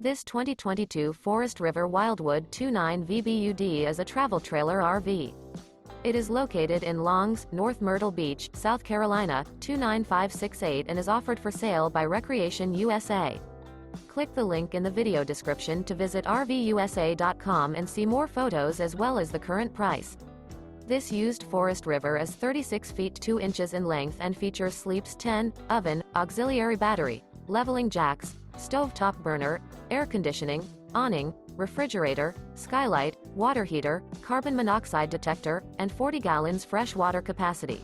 This 2022 Forest River Wildwood 29 VBUD is a travel trailer RV. It is located in Longs, North Myrtle Beach, South Carolina, 29568 and is offered for sale by Recreation USA. Click the link in the video description to visit RVUSA.com and see more photos as well as the current price. This used Forest River is 36 feet 2 inches in length and features sleeps 10, oven, auxiliary battery, leveling jacks, stovetop burner, air conditioning, awning, refrigerator, skylight, water heater, carbon monoxide detector, and 40 gallons fresh water capacity.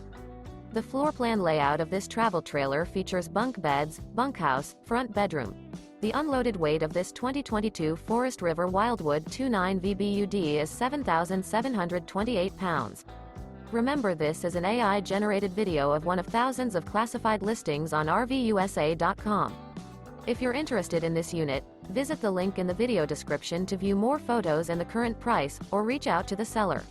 The floor plan layout of this travel trailer features bunk beds, bunkhouse, front bedroom. The unloaded weight of this 2022 Forest River Wildwood 29 VBUD is 7,728 pounds. Remember, this is an AI-generated video of one of thousands of classified listings on RVUSA.com. If you're interested in this unit, visit the link in the video description to view more photos and the current price, or reach out to the seller.